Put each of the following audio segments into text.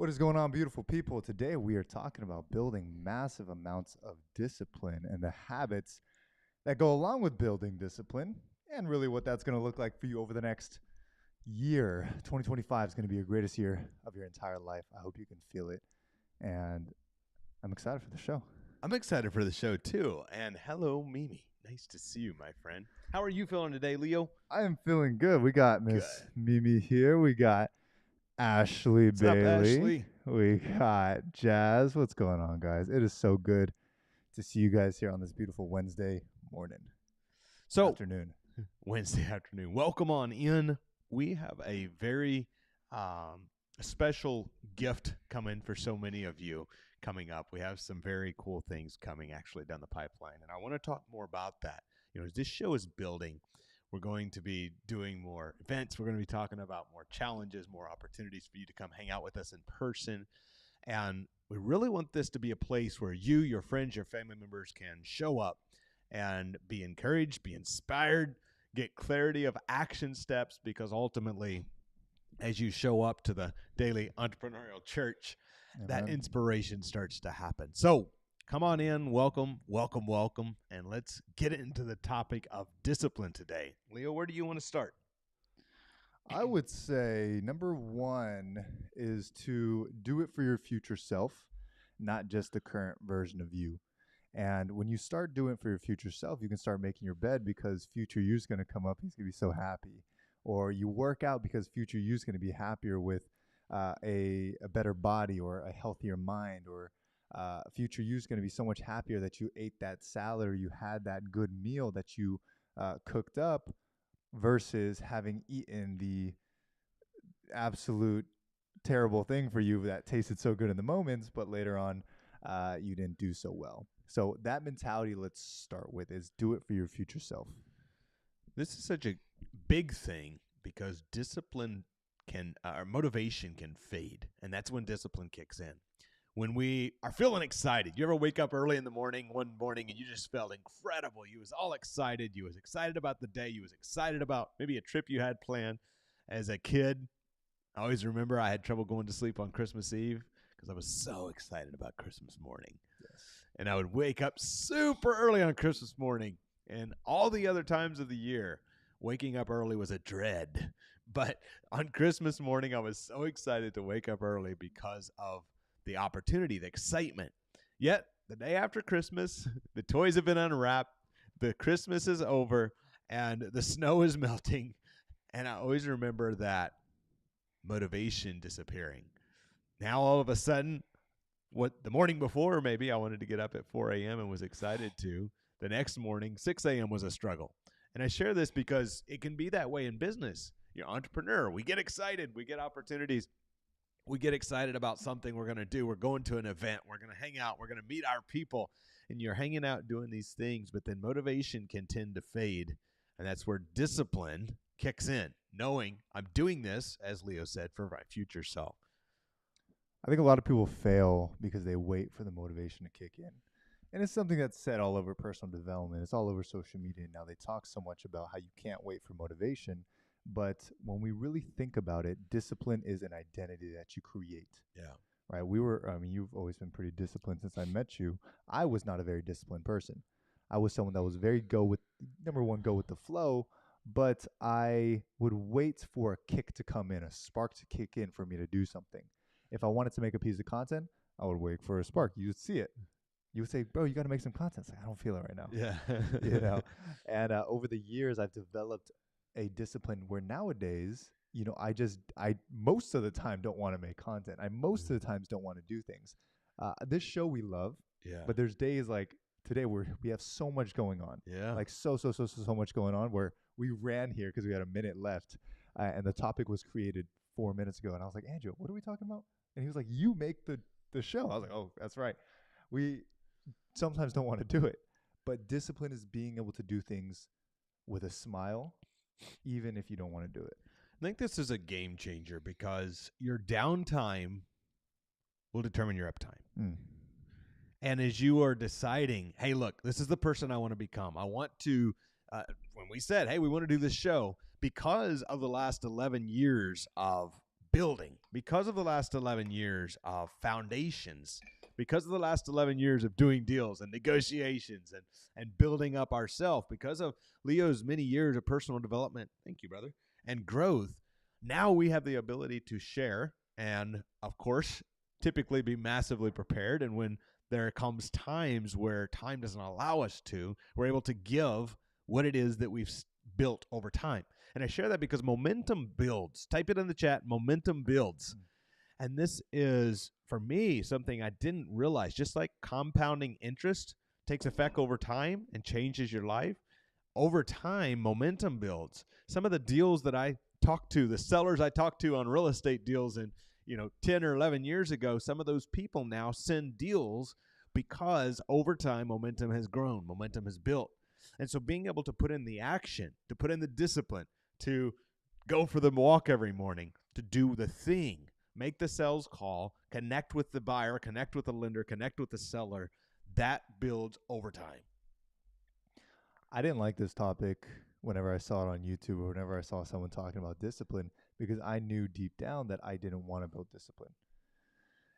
What is going on, beautiful people? Today we are talking about building massive amounts of discipline and the habits that go along with building discipline, and really what that's going to look like for you over the next year. 2025 is going to be your greatest year of your entire life. I hope you can feel it. And I'm excited for the show. I'm excited for the show too. And hello, Mimi. Nice to see you, my friend. How are you feeling today, Leo? I am feeling good. We got Miss Mimi here. We got Ashley What's up, Bailey. Ashley? We got Jazz. What's going on, guys? It is so good to see you guys here on this beautiful Wednesday morning. Afternoon. Wednesday afternoon. Welcome on in. We have a very special gift coming for so many of you coming up. We have some very cool things coming actually down the pipeline, and I want to talk more about that. You know, as this show is building, we're going to be doing more events. We're going to be talking about more challenges, more opportunities for you to come hang out with us in person. And we really want this to be a place where you, your friends, your family members can show up and be encouraged, be inspired, get clarity of action steps, because ultimately, as you show up to the daily entrepreneurial church, that inspiration starts to happen. So come on in, welcome, and let's get into the topic of discipline today. Leo, where do you want to start? I would say number one is to do it for your future self, not just the current version of you. And when you start doing it for your future self, you can start making your bed because future you's going to come up. He's going to be so happy. Or you work out because future you's going to be happier with a better body or a healthier mind, or future you's going to be so much happier that you ate that salad or you had that good meal that you cooked up versus having eaten the absolute terrible thing for you that tasted so good in the moments, but later on you didn't do so well. So that mentality, let's start with, is do it for your future self. This is such a big thing because discipline our motivation can fade, and that's when discipline kicks in. When we are feeling excited, you ever wake up early in the morning one morning and you just felt incredible? You was all excited. You was excited about the day. You was excited about maybe a trip you had planned as a kid. I always remember I had trouble going to sleep on Christmas Eve because I was so excited about Christmas morning. Yes. And I would wake up super early on Christmas morning, and all the other times of the year, waking up early was a dread. But on Christmas morning, I was so excited to wake up early because of the opportunity, the excitement. Yet, the day after Christmas, the toys have been unwrapped, the Christmas is over, and the snow is melting. And I always remember that motivation disappearing. Now, all of a sudden, the morning before, maybe I wanted to get up at 4 a.m. and was excited to. The next morning, 6 a.m. was a struggle. And I share this because it can be that way in business. You're an entrepreneur. We get excited. We get opportunities. We get excited about something we're going to do. We're going to an event. We're going to hang out. We're going to meet our people. And you're hanging out doing these things, but then motivation can tend to fade. And that's where discipline kicks in, knowing I'm doing this, as Leo said, for my future self. I think a lot of people fail because they wait for the motivation to kick in. And it's something that's said all over personal development. It's all over social media now. They talk so much about how you can't wait for motivation. But when we really think about it, discipline is an identity that you create. Yeah. Right? You've always been pretty disciplined since I met you. I was not a very disciplined person. I was someone that was very go with the flow, but I would wait for a kick to come in, a spark to kick in for me to do something. If I wanted to make a piece of content, I would wait for a spark. You would see it. You would say, bro, you got to make some content. It's like, I don't feel it right now. Yeah. And over the years, I've developed a discipline where nowadays, I most of the time don't want to make content. I most of the times don't want to do things. This show we love, but there's days like today where we have so much going on. Yeah. Like so much going on where we ran here because we had a minute left, and the topic was created 4 minutes ago. And I was like, Andrew, what are we talking about? And he was like, you make the show. I was like, oh, that's right. We sometimes don't want to do it, but discipline is being able to do things with a smile, even if you don't want to do it. I think this is a game changer because your downtime will determine your uptime. And as you are deciding, hey, look, this is the person I want to become. I want to, when we said, hey, we want to do this show, because of the last 11 years of building because of the last 11 years of foundations, because of the last 11 years of doing deals and negotiations and building up ourselves, because of Leo's many years of personal development. Thank you, brother. And growth. Now we have the ability to share and, of course, typically be massively prepared. And when there comes times where time doesn't allow us to, we're able to give what it is that we've built over time. And I share that because momentum builds. Type it in the chat, momentum builds. And this is, for me, something I didn't realize. Just like compounding interest takes effect over time and changes your life, over time, momentum builds. Some of the deals that I talked to, the sellers I talked to on real estate deals in 10 or 11 years ago, some of those people now send deals because over time, momentum has grown, momentum has built. And so being able to put in the action, to put in the discipline, to go for the walk every morning, to do the thing, make the sales call, connect with the buyer, connect with the lender, connect with the seller, that builds over time. I didn't like this topic whenever I saw it on YouTube or whenever I saw someone talking about discipline, because I knew deep down that I didn't want to build discipline.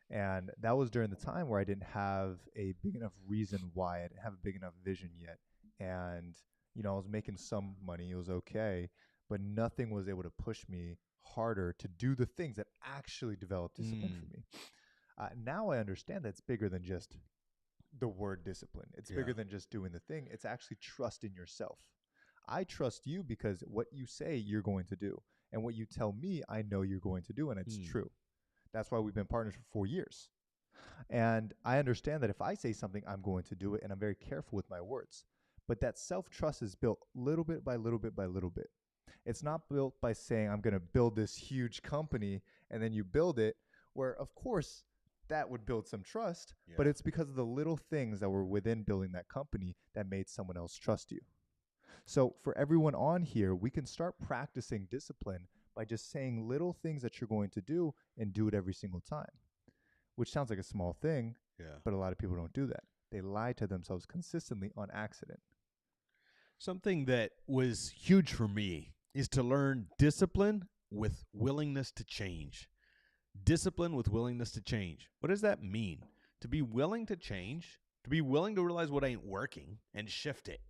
And that was during the time where I didn't have a big enough reason why. I didn't have a big enough vision yet. And, I was making some money. It was okay. But nothing was able to push me harder to do the things that actually developed discipline for me. Now I understand that it's bigger than just the word discipline. It's bigger than just doing the thing. It's actually trusting yourself. I trust you because what you say you're going to do and what you tell me, I know you're going to do, and it's true. That's why we've been partners for 4 years. And I understand that if I say something, I'm going to do it, and I'm very careful with my words. But that self-trust is built little bit by little bit by little bit. It's not built by saying, I'm going to build this huge company, and then you build it, where, of course, that would build some trust, but it's because of the little things that were within building that company that made someone else trust you. So for everyone on here, we can start practicing discipline by just saying little things that you're going to do and do it every single time, which sounds like a small thing, but a lot of people don't do that. They lie to themselves consistently on accident. Something that was huge for me is to learn discipline with willingness to change. Discipline with willingness to change. What does that mean? To be willing to change, to be willing to realize what ain't working and shift it,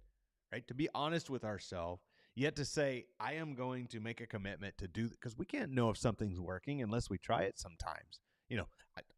right? To be honest with ourselves, yet to say, I am going to make a commitment to do, because we can't know if something's working unless we try it sometimes.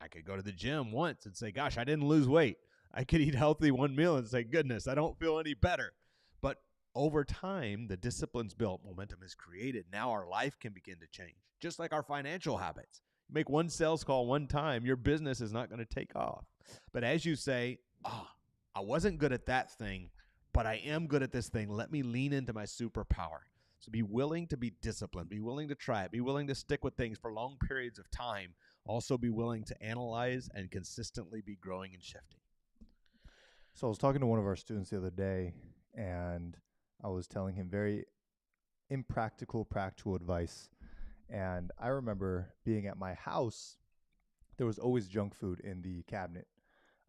I could go to the gym once and say, gosh, I didn't lose weight. I could eat healthy one meal and say, goodness, I don't feel any better. But over time, the discipline's built, momentum is created. Now our life can begin to change, just like our financial habits. Make one sales call one time, your business is not going to take off. But as you say, I wasn't good at that thing, but I am good at this thing. Let me lean into my superpower. So be willing to be disciplined. Be willing to try it. Be willing to stick with things for long periods of time. Also be willing to analyze and consistently be growing and shifting. So I was talking to one of our students the other day, and I was telling him very impractical, practical advice. And I remember being at my house, there was always junk food in the cabinet.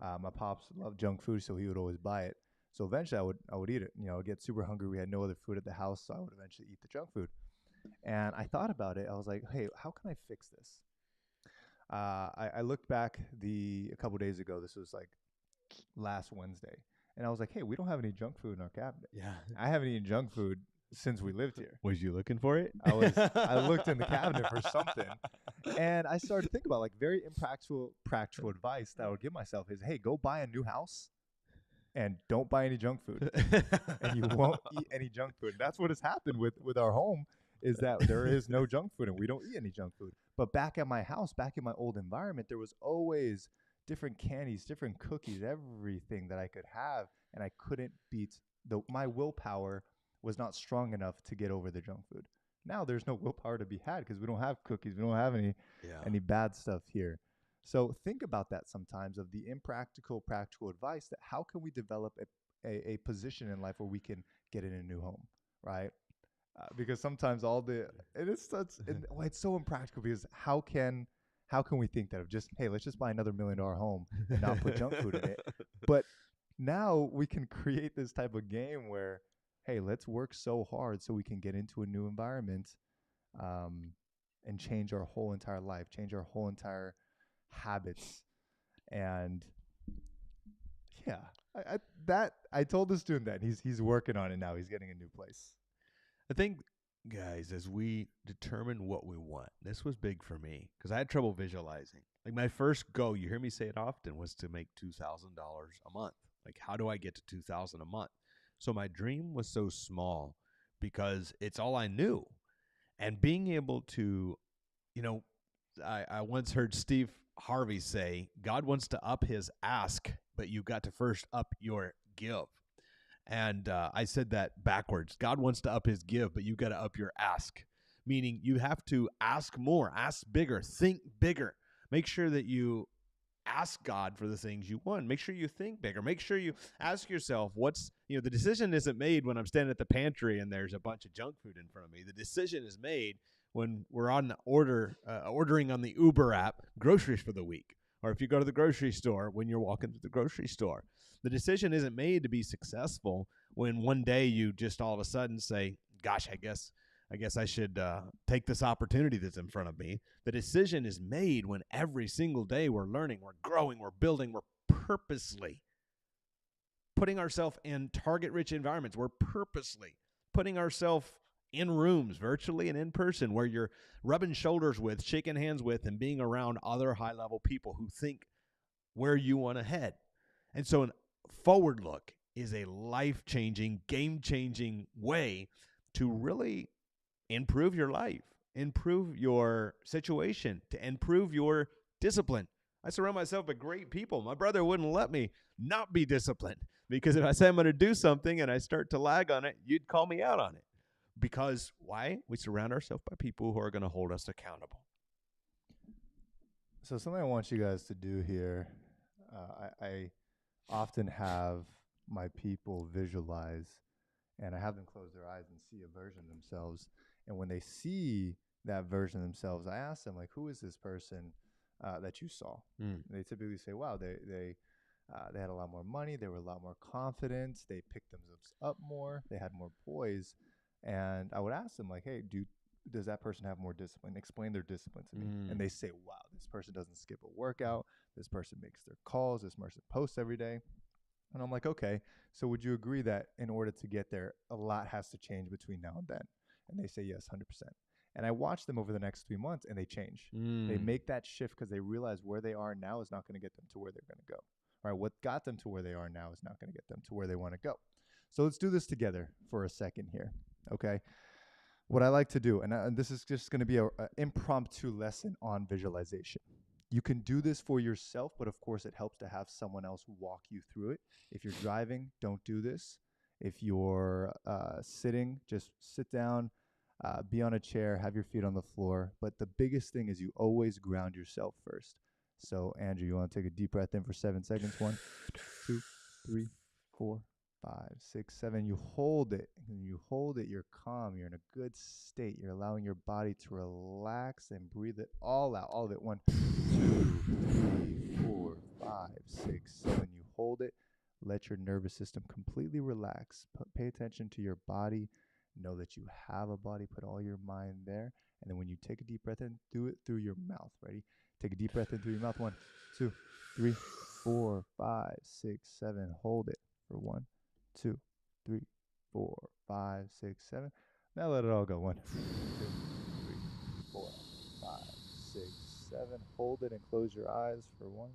My pops loved junk food, so he would always buy it. So eventually I would eat it. I would get super hungry. We had no other food at the house, so I would eventually eat the junk food. And I thought about it. I was like, hey, how can I fix this? I looked back a couple days ago. This was like last Wednesday. And I was like, hey, we don't have any junk food in our cabinet. Yeah. I haven't eaten junk food since we lived here. Was you looking for it? I looked in the cabinet for something, and I started to think about like very practical advice that I would give myself is, hey, go buy a new house and don't buy any junk food, and you won't eat any junk food. And that's what has happened with our home, is that there is no junk food and we don't eat any junk food. But back at my house, back in my old environment, there was always different candies, different cookies, everything that I could have, and I couldn't beat my willpower was not strong enough to get over the junk food. Now there's no willpower to be had because we don't have cookies. We don't have any bad stuff here. So think about that sometimes, of the impractical, practical advice, that how can we develop a position in life where we can get in a new home, right? Because sometimes it's so impractical, because how can we think that of just, hey, let's just buy another $1 million home and not put junk food in it? But now we can create this type of game where, hey, let's work so hard so we can get into a new environment and change our whole entire life, change our whole entire habits. And yeah, I told the student that he's working on it now. He's getting a new place. I think, guys, as we determine what we want, this was big for me because I had trouble visualizing. Like my first goal, you hear me say it often, was to make $2,000 a month. Like, how do I get to 2,000 a month? So my dream was so small because it's all I knew. And being able to, you know, I once heard Steve Harvey say, God wants to up his ask, but you've got to first up your give. And I said that backwards. God wants to up his give, but you got to up your ask, meaning you have to ask more, ask bigger, think bigger. Make sure that you ask God for the things you want. Make sure you think bigger. Make sure you ask yourself the decision isn't made when I'm standing at the pantry and there's a bunch of junk food in front of me. The decision is made when we're on ordering on the Uber app groceries for the week. Or if you go to the grocery store, when you're walking through the grocery store. The decision isn't made to be successful when one day you just all of a sudden say, gosh, I guess I should take this opportunity that's in front of me. The decision is made when every single day we're learning, we're growing, we're building, we're purposely putting ourselves in target-rich environments. We're purposely putting ourselves in rooms, virtually and in person, where you're rubbing shoulders with, shaking hands with, and being around other high-level people who think where you want to head. And so an forward look is a life-changing, game-changing way to really improve your life, improve your situation, to improve your discipline. I surround myself with great people. My brother wouldn't let me not be disciplined because if I say I'm going to do something and I start to lag on it, you'd call me out on it. Because why? We surround ourselves by people who are going to hold us accountable. So something I want you guys to do here, I often have my people visualize, and I have them close their eyes and see a version of themselves. And when they see that version of themselves, I ask them, like, who is this person that you saw? They typically say, wow, they had a lot more money. They were a lot more confident. They picked themselves up more. They had more poise. And I would ask them, like, hey, does that person have more discipline? Explain their discipline to me. And they say, wow, this person doesn't skip a workout. This person makes their calls. This person posts every day. And I'm like, okay, so would you agree that in order to get there, a lot has to change between now and then? And they say, yes, 100%. And I watch them over the next 3 months and they change. They make that shift because they realize where they are now is not going to get them to where they're going to go. All right, what got them to where they are now is not going to get them to where they want to go. So let's do this together for a second here, okay? What I like to do, and this is just going to be an impromptu lesson on visualization. You can do this for yourself, but of course it helps to have someone else walk you through it. If you're driving, don't do this. If you're sitting, just sit down, be on a chair, have your feet on the floor. But the biggest thing is you always ground yourself first. So, Andrew, you want to take a deep breath in for 7 seconds? 1, 2, 3, 4, 5, 6, 7. You hold it. And you hold it. You're calm. You're in a good state. You're allowing your body to relax and breathe it all out. All of it. 1, 2, 3, 4, 5, 6, 7. You hold it. Let your nervous system completely relax. Pay attention to your body. Know that you have a body. Put all your mind there. And then when you take a deep breath in, do it through your mouth. Ready? Take a deep breath in through your mouth. 1, 2, 3, 4, 5, 6, 7. Hold it for 1, 2, 3, 4, 5, 6, 7. Now let it all go. 1, 2, 3, 4, 5, 6, 7. Hold it and close your eyes for 1,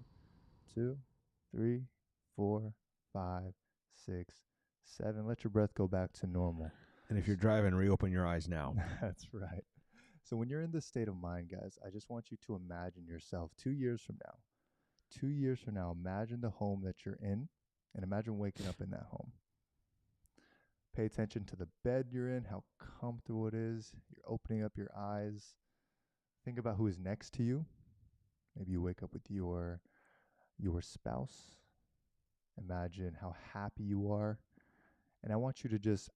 2, 3, 4, 5, 6, 7. Let your breath go back to normal. And if you're driving, reopen your eyes now. That's right. So when you're in this state of mind, guys, I just want you to imagine yourself 2 years from now. 2 years from now, imagine the home that you're in and imagine waking up in that home. Pay attention to the bed you're in, how comfortable it is. You're opening up your eyes. Think about who is next to you. Maybe you wake up with your spouse. Imagine how happy you are. And I want you to just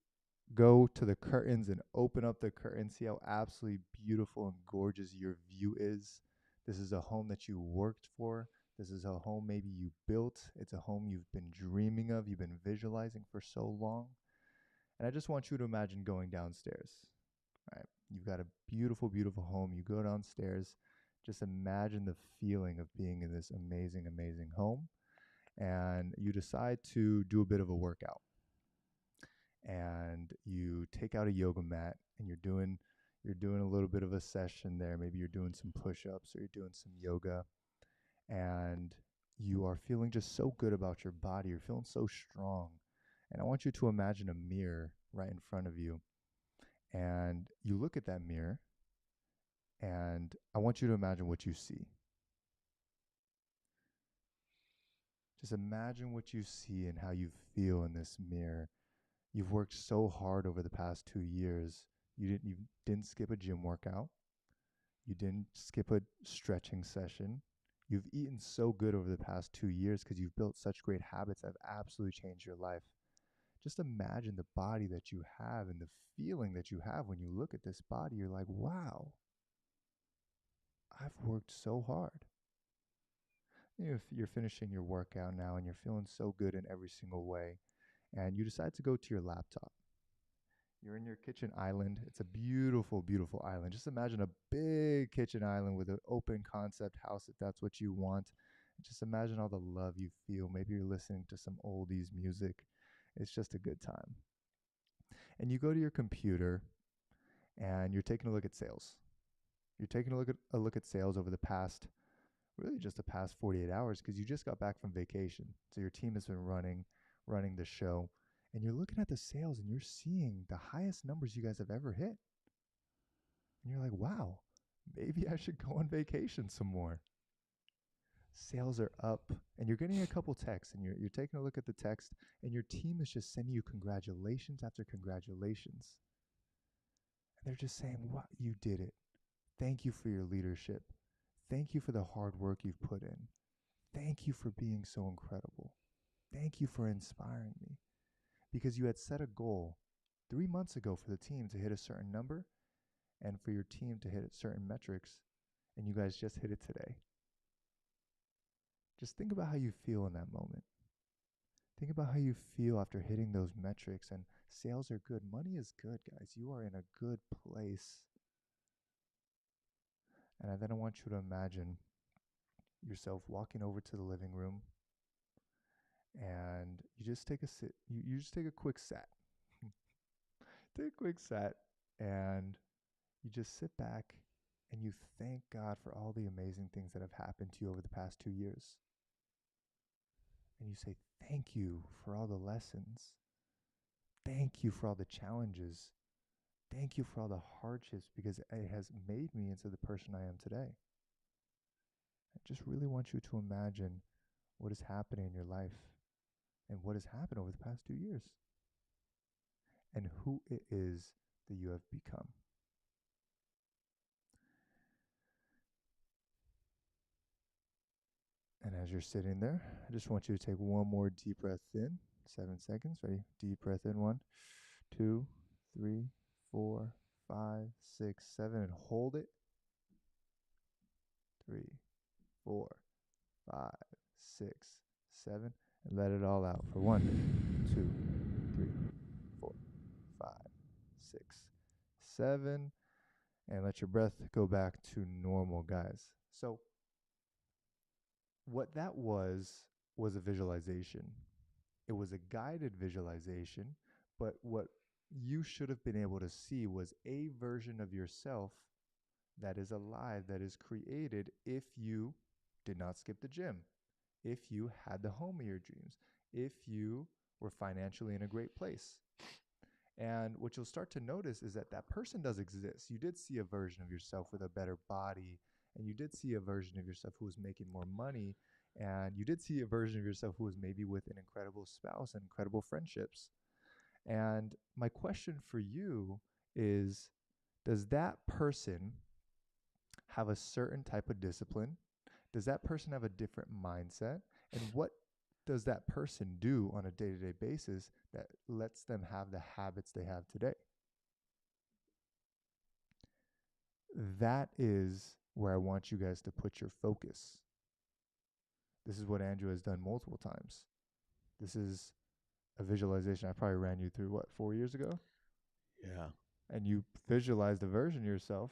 go to the curtains and open up the curtains. See how absolutely beautiful and gorgeous your view is. This is a home that you worked for. This is a home maybe you built. It's a home you've been dreaming of. You've been visualizing for so long. And I just want you to imagine going downstairs. right? You've got a beautiful, beautiful home. You go downstairs. Just imagine the feeling of being in this amazing, amazing home. And you decide to do a bit of a workout. And you take out a yoga mat and you're doing a little bit of a session there. Maybe you're doing some push-ups or you're doing some yoga, and you are feeling just so good about your body. You're feeling so strong. And I want you to imagine a mirror right in front of you. And you look at that mirror, and I want you to imagine what you see. Just imagine what you see and how you feel in this mirror. You've worked so hard over the past 2 years. You didn't skip a gym workout. You didn't skip a stretching session. You've eaten so good over the past 2 years because you've built such great habits that have absolutely changed your life. Just imagine the body that you have and the feeling that you have when you look at this body. You're like, wow, I've worked so hard. If you're finishing your workout now and you're feeling so good in every single way, and you decide to go to your laptop, you're in your kitchen island. It's a beautiful, beautiful island. Just imagine a big kitchen island with an open concept house if that's what you want. Just imagine all the love you feel. Maybe you're listening to some oldies music. It's just a good time. And you go to your computer and you're taking a look at sales. You're taking a look at sales over the past, really just the past 48 hours, because you just got back from vacation. So your team has been running the show, and you're looking at the sales and you're seeing the highest numbers you guys have ever hit. And you're like, wow, maybe I should go on vacation some more. Sales are up, and you're getting a couple texts, and you're taking a look at the text, and your team is just sending you congratulations after congratulations. And they're just saying, wow, you did it. Thank you for your leadership. Thank you for the hard work you've put in. Thank you for being so incredible. Thank you for inspiring me. Because you had set a goal 3 months ago for the team to hit a certain number and for your team to hit certain metrics, and you guys just hit it today. Just think about how you feel in that moment. Think about how you feel after hitting those metrics, and sales are good. Money is good, guys. You are in a good place. And then I want you to imagine yourself walking over to the living room, and you just take a sit. You just take a quick sat. Take a quick sat, and you just sit back and you thank God for all the amazing things that have happened to you over the past 2 years. And you say, thank you for all the lessons. Thank you for all the challenges. Thank you for all the hardships, because it has made me into the person I am today. I just really want you to imagine what is happening in your life and what has happened over the past 2 years and who it is that you have become. And as you're sitting there, I just want you to take one more deep breath in. 7 seconds. Ready? Deep breath in. 1, 2, 3, 4, 5, 6, 7. And hold it. 3, 4, 5, 6, 7. And let it all out for 1, 2, 3, 4, 5, 6, 7. And let your breath go back to normal, guys. So what that was a visualization. It was a guided visualization, but what you should have been able to see was a version of yourself that is alive, that is created if you did not skip the gym, if you had the home of your dreams, if you were financially in a great place. And what you'll start to notice is that that person does exist. You did see a version of yourself with a better body, and you did see a version of yourself who was making more money, and you did see a version of yourself who was maybe with an incredible spouse and incredible friendships. And my question for you is, does that person have a certain type of discipline? Does that person have a different mindset? And what does that person do on a day-to-day basis that lets them have the habits they have today? That is where I want you guys to put your focus. This is what Andrew has done multiple times. This is a visualization I probably ran you through, 4 years ago? Yeah. and you visualize the version of yourself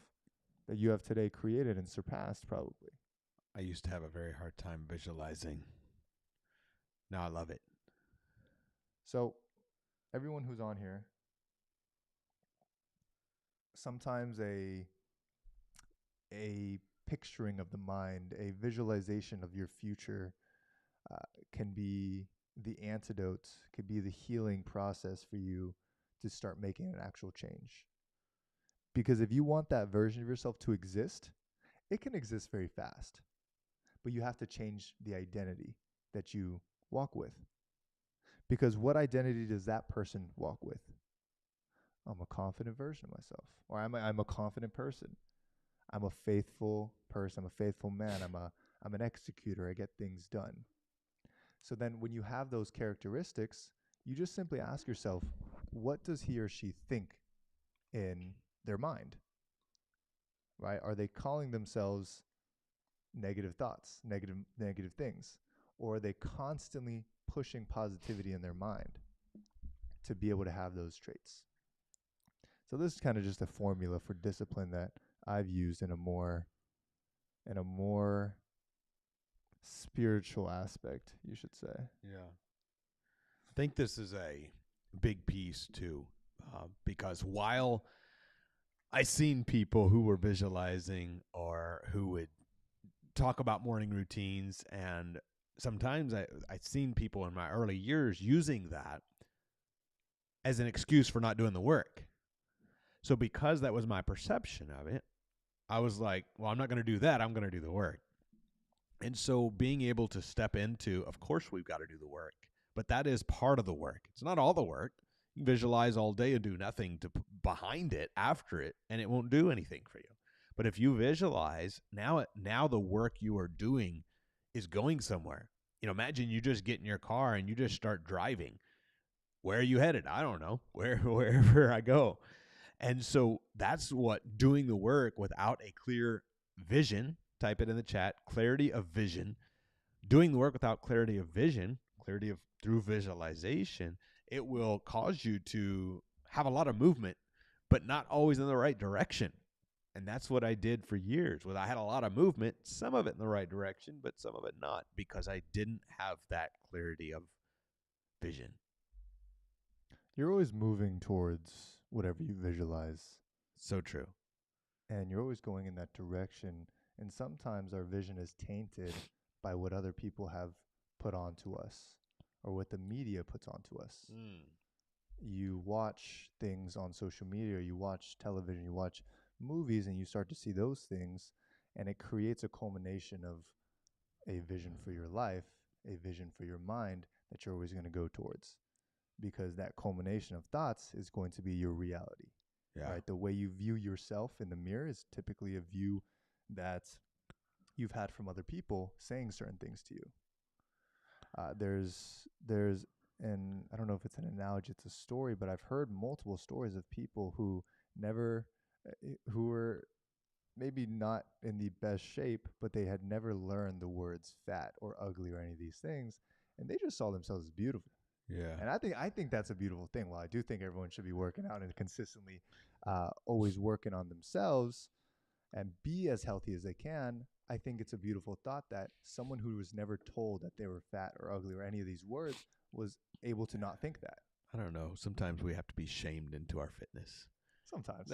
that you have today created and surpassed probably. I used to have a very hard time visualizing. Now I love it. So everyone who's on here, sometimes a picturing of the mind, a visualization of your future can be the antidote, could be the healing process for you to start making an actual change. Because if you want that version of yourself to exist, it can exist very fast. But you have to change the identity that you walk with. Because what identity does that person walk with? I'm a confident version of myself. Or I'm a confident person. I'm a faithful person. I'm a faithful man. I'm an executor. I get things done. So then when you have those characteristics, you just simply ask yourself, what does he or she think in their mind? Right? Are they calling themselves negative thoughts, negative things? Or are they constantly pushing positivity in their mind to be able to have those traits? So this is kind of just a formula for discipline that I've used in a more spiritual aspect, you should say. Yeah. I think this is a big piece too, because while I seen people who were visualizing or who would talk about morning routines, and sometimes I've seen people in my early years using that as an excuse for not doing the work. So because that was my perception of it, I was like, well, I'm not going to do that. I'm going to do the work. And so being able to step into, of course, we've got to do the work, but that is part of the work. It's not all the work. You can visualize all day and do nothing behind it, after it, and it won't do anything for you. But if you visualize, now the work you are doing is going somewhere. Imagine you just get in your car and you just start driving. Where are you headed? I don't know. Wherever I go. And so that's what doing the work without a clear vision, type it in the chat, clarity of vision, doing the work without clarity of vision, through visualization, it will cause you to have a lot of movement, but not always in the right direction. And that's what I did for years. I had a lot of movement, some of it in the right direction, but some of it not, because I didn't have that clarity of vision. You're always moving towards whatever you visualize. So true. And you're always going in that direction. And sometimes our vision is tainted by what other people have put onto us or what the media puts onto us. You watch things on social media, you watch television, you watch movies, and you start to see those things, and it creates a culmination of a vision for your life, a vision for your mind that you're always going to go towards. Because that culmination of thoughts is going to be your reality. Yeah. Right? The way you view yourself in the mirror is typically a view that you've had from other people saying certain things to you. And I don't know if it's an analogy, it's a story, but I've heard multiple stories of people who were maybe not in the best shape, but they had never learned the words fat or ugly or any of these things, and they just saw themselves as beautiful. Yeah. And I think that's a beautiful thing. While I do think everyone should be working out and consistently always working on themselves and be as healthy as they can, I think it's a beautiful thought that someone who was never told that they were fat or ugly or any of these words was able to not think that. I don't know. Sometimes we have to be shamed into our fitness. Sometimes.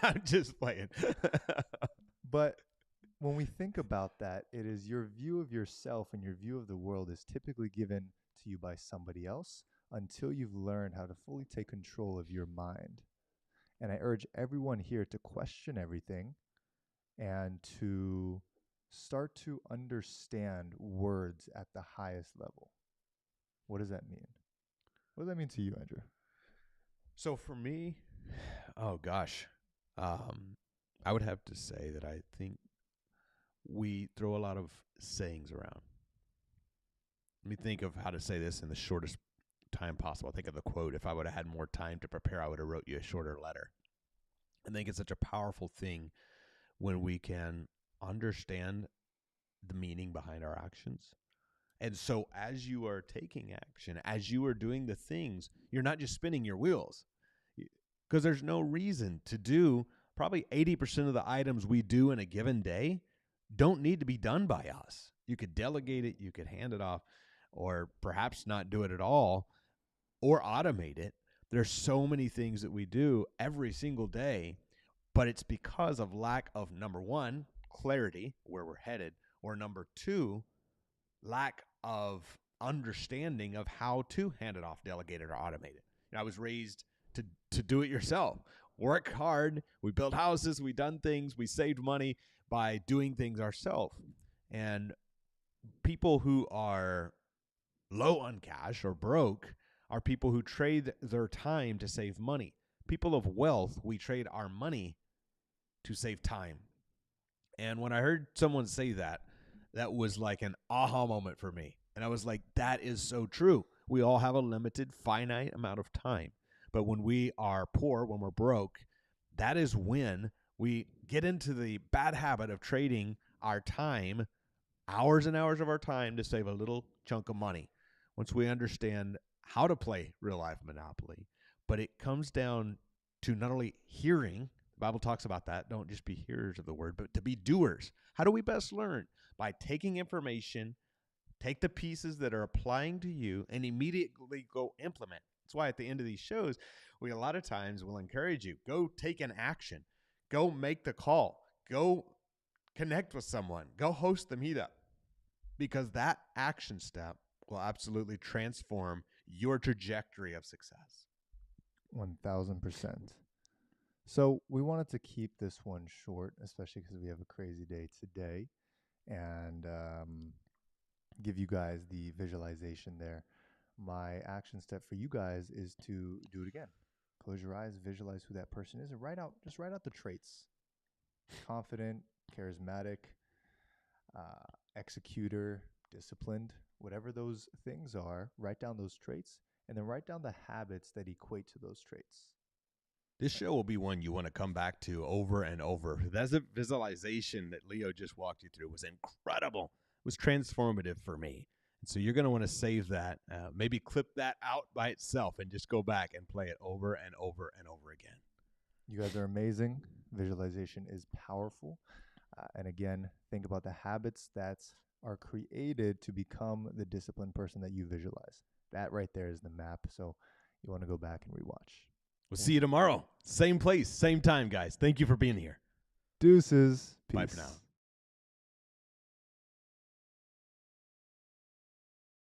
I'm just playing. But when we think about that, it is your view of yourself and your view of the world is typically given to you by somebody else until you've learned how to fully take control of your mind. And I urge everyone here to question everything and to start to understand words at the highest level. What does that mean? What does that mean to you, Andrew? So for me, oh gosh, I would have to say that I think we throw a lot of sayings around. Let me think of how to say this in the shortest time possible. I think of the quote, if I would have had more time to prepare, I would have wrote you a shorter letter. I think it's such a powerful thing when we can understand the meaning behind our actions. And so as you are taking action, as you are doing the things, you're not just spinning your wheels. because there's no reason to do probably 80% of the items we do in a given day don't need to be done by us. You could delegate it, you could hand it off, or perhaps not do it at all, or automate it. There's so many things that we do every single day, but it's because of lack of, number one, clarity, where we're headed, or number two, lack of understanding of how to hand it off, delegate it, or automate it. I was raised to do it yourself. Work hard. We built houses. We done things. We saved money by doing things ourselves. And people who are low on cash or broke are people who trade their time to save money. People of wealth, we trade our money to save time. And when I heard someone say that, that was like an aha moment for me. And I was like, that is so true. We all have a limited, finite amount of time. But when we are poor, when we're broke, that is when we get into the bad habit of trading our time, hours and hours of our time, to save a little chunk of money. Once we understand how to play real life Monopoly, but it comes down to not only hearing, the Bible talks about that, don't just be hearers of the word, but to be doers. How do we best learn? By taking information, take the pieces that are applying to you, and immediately go implement. That's why at the end of these shows, we a lot of times will encourage you, go take an action, go make the call, go connect with someone, go host the meetup, because that action step will absolutely transform your trajectory of success. 1,000%. So we wanted to keep this one short, especially because we have a crazy day today, and give you guys the visualization there. My action step for you guys is to do it again. Close your eyes, visualize who that person is, and write out the traits. Confident, charismatic, executor, disciplined, whatever those things are, write down those traits, and then write down the habits that equate to those traits. This show will be one you want to come back to over and over. That's a visualization that Leo just walked you through. It was incredible. It was transformative for me. And so you're going to want to save that, maybe clip that out by itself and just go back and play it over and over and over again. You guys are amazing. Visualization is powerful. And again, think about the habits that are created to become the disciplined person that you visualize. That right there is the map. So you want to go back and rewatch. We'll see you tomorrow. Same place, same time, guys. Thank you for being here. Deuces. Peace. Bye for now.